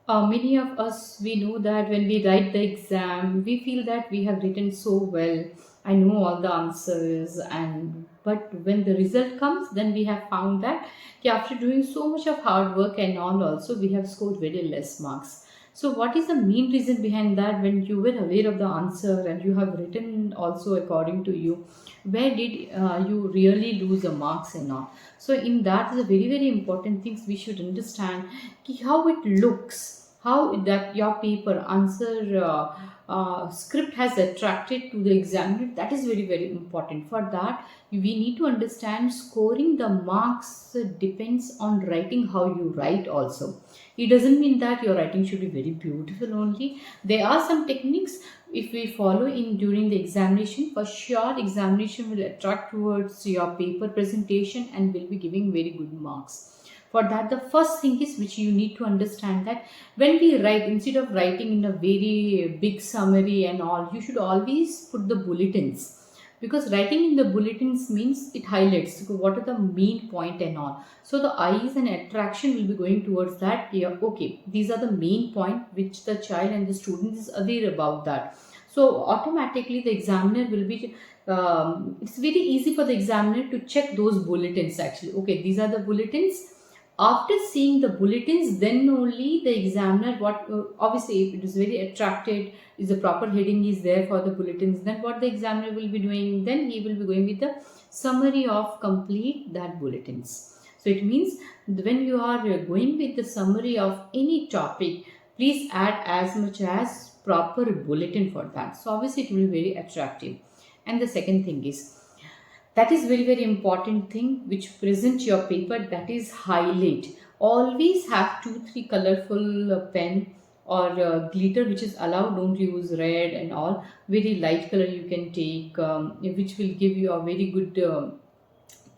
Many of us, we know that when we write the exam, we feel that we have written so well. I know all the answers, and but when the result comes, then we have found that after doing so much of hard work and all, also we have scored very less marks. So, what is the main reason behind that? When you were aware of the answer and you have written also according to you, where did you really lose the marks and all? So, in that, the very important things we should understand how it looks, how that your paper answer script has attracted to the examiner. That is very important. For that, we need to understand scoring the marks depends on writing, how you write also. It doesn't mean that your writing should be very beautiful only. There are some techniques, if we follow in during the examination, for sure examination will attract towards your paper presentation and will be giving very good marks. For that, the first thing is which you need to understand, that when we write, instead of writing in a very big summary and all, you should always put the bulletins, because writing in the bulletins means it highlights what are the main point and all. So the eyes and attraction will be going towards that. Yeah, okay, these are the main point which the child and the student is aware about that. So automatically the examiner will be it's very easy for the examiner to check those bulletins. Actually, okay, these are the bulletins. After seeing the bulletins, then only the examiner, what obviously if it is very attracted, is the proper heading is there for the bulletins, then what the examiner will be doing, then he will be going with the summary of complete that bulletins. So it means when you are going with the summary of any topic, please add as much as proper bulletin for that. So obviously it will be very attractive. And the second thing is, that is very important thing which present your paper, that is highlight. Always have 2 3 colorful pen or glitter which is allowed. Don't use red and all. Very light color you can take, which will give you a very good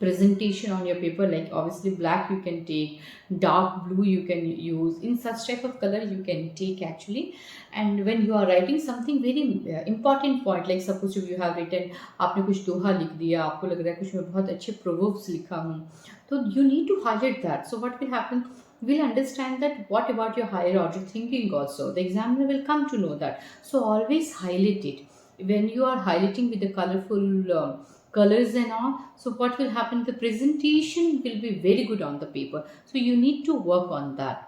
presentation on your paper. Like obviously black you can take, dark blue you can use, in such type of color you can take actually. And when you are writing something very important point, like suppose if you have written, आपने कुछ दोहा लिख दिया, आपको लग रहा है कुछ मैं बहुत अच्छे proverbs लिखा हूँ, तो you need to highlight that. So what will happen, will understand that what about your higher order thinking also, the examiner will come to know that. So always highlight it. When you are highlighting with the colorful colors and all, so what will happen, the presentation will be very good on the paper. So you need to work on that.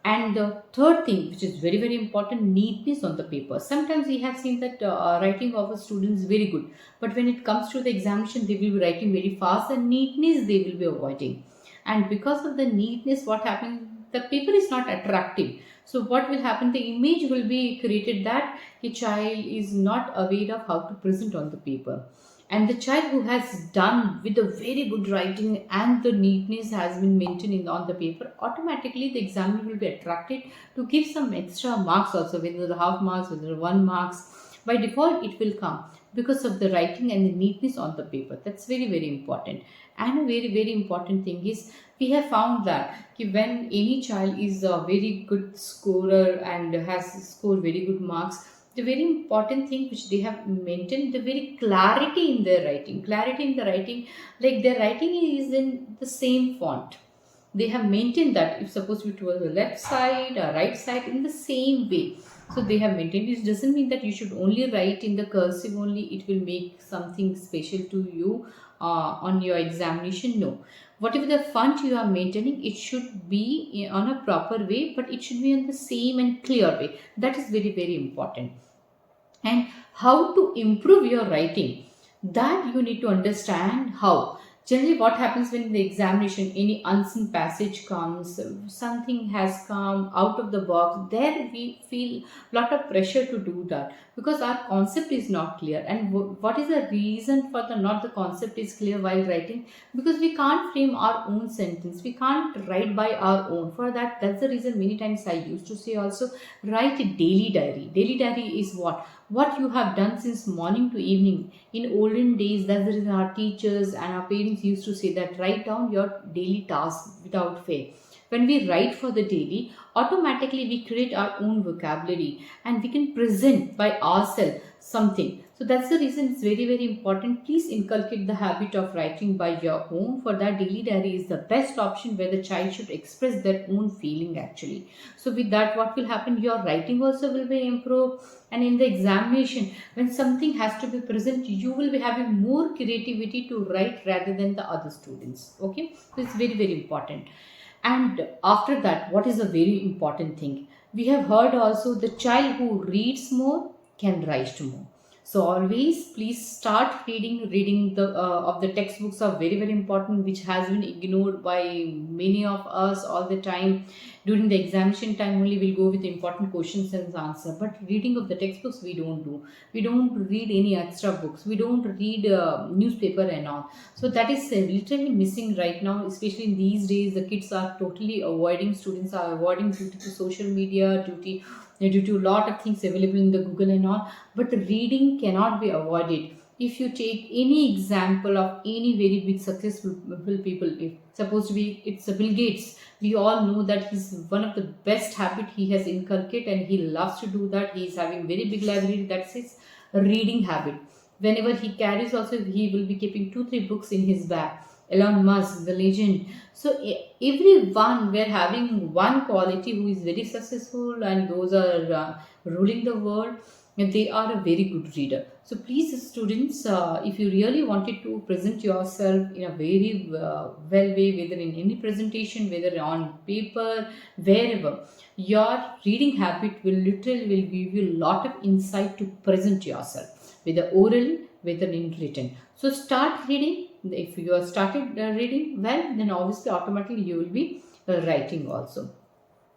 And the third thing which is very important, neatness on the paper. Sometimes we have seen that writing of a student is very good, but when it comes to the examination they will be writing very fast, and neatness they will be avoiding. And because of the neatness, what happens, the paper is not attractive. So what will happen, the image will be created that the child is not aware of how to present on the paper. And the child who has done with a very good writing and the neatness has been maintained on the paper, automatically the examiner will be attracted to give some extra marks also, whether the half marks, whether 1 marks. By default it will come because of the writing and the neatness on the paper. That's very important. And a very important thing is, we have found that when any child is a very good scorer and has scored very good marks, the very important thing which they have maintained, the very clarity in their writing, clarity in the writing, like their writing is in the same font. They have maintained that, if suppose it was the left side or right side, in the same way. So they have maintained. It doesn't mean that you should only write in the cursive only, it will make something special to you on your examination. No, whatever the font you are maintaining, it should be on a proper way, but it should be in the same and clear way. That is very important. And how to improve your writing, that you need to understand. How generally what happens when in the examination any unseen passage comes, something has come out of the box, there we feel lot of pressure to do that, because our concept is not clear. And what is the reason for the not the concept is clear while writing? Because we can't frame our own sentence, we can't write by our own. For that, that's the reason many times I used to say also, write a daily diary. Daily diary is what you have done since morning to evening. In olden days, that's the reason our teachers and our parents used to say that write down your daily tasks without fail. When we write for the daily, automatically we create our own vocabulary and we can present by ourselves something. So that's the reason it's very, very important. Please inculcate the habit of writing by your own. For that, daily diary is the best option where the child should express their own feeling actually. So with that, what will happen? Your writing also will be improved, and in the examination, when something has to be present, you will be having more creativity to write rather than the other students. Okay, so it's very, very important. And after that, what is a very important thing? We have heard also the child who reads more can write more. So always please start reading. Reading the of the textbooks are very, very important, which has been ignored by many of us all the time. During the examination time only we'll go with important questions and answer. But reading of the textbooks we don't do. We don't read any extra books. We don't read newspaper and all. So that is literally missing right now, especially in these days. The kids are totally avoiding, students are avoiding due to social media, due to a lot of things available in the Google and all. But reading cannot be avoided. If you take any example of any very big successful people, if supposed to be it's a Bill Gates, we all know that he's one of the best habit he has inculcated and he loves to do that. He is having very big library. That's his reading habit. Whenever he carries also, he will be keeping 2 3 books in his bag. Elon Musk, the legend. So everyone, we're having one quality who is very successful, and those are ruling the world. And they are a very good reader. So please, students, if you really wanted to present yourself in a very well way, whether in any presentation, whether on paper, wherever, your reading habit will literally will give you a lot of insight to present yourself, whether orally, whether in written. So start reading. If you have started reading well, then obviously automatically you will be writing also.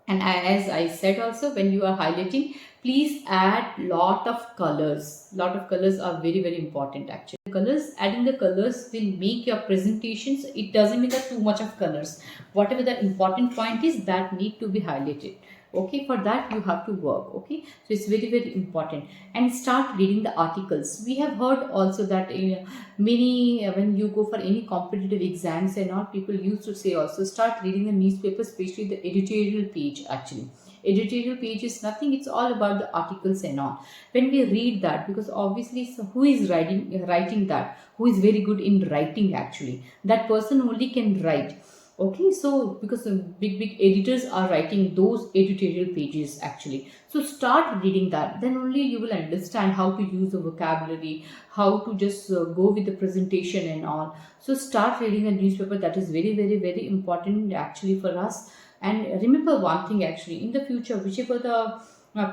And as I said also, when you are highlighting, please add lot of colors. Lot of colors are very, very important actually. Colors, adding the colors will make your presentations. It doesn't mean that too much of colors. Whatever the important point is, that need to be highlighted. Okay, for that you have to work. Okay, so it's very, very important. And start reading the articles. We have heard also that in many when you go for any competitive exams and all, people used to say also start reading the newspaper, especially the editorial page actually. Editorial page is nothing, it's all about the articles and all. When we read that, because obviously, so who is writing that, who is very good in writing actually, that person only can write. Okay, so because the big editors are writing those editorial pages actually. So start reading that, then only you will understand how to use the vocabulary, how to just go with the presentation and all. So start reading the newspaper. That is very, very, very important actually for us. And remember one thing actually, in the future, whichever the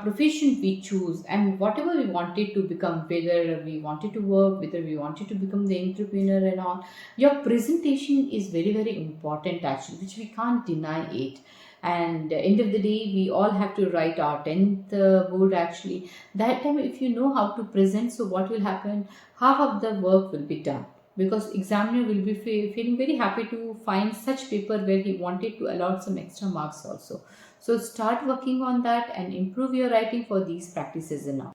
profession we choose and whatever we wanted to become, whether we wanted to work, whether we wanted to become the entrepreneur and all, your presentation is very, very important actually, which we can't deny it. And end of the day, we all have to write our 10th board actually. That time, if you know how to present, so what will happen, half of the work will be done, because examiner will be feeling very happy to find such paper where he wanted to allot some extra marks also. So start working on that and improve your writing for these practices and all.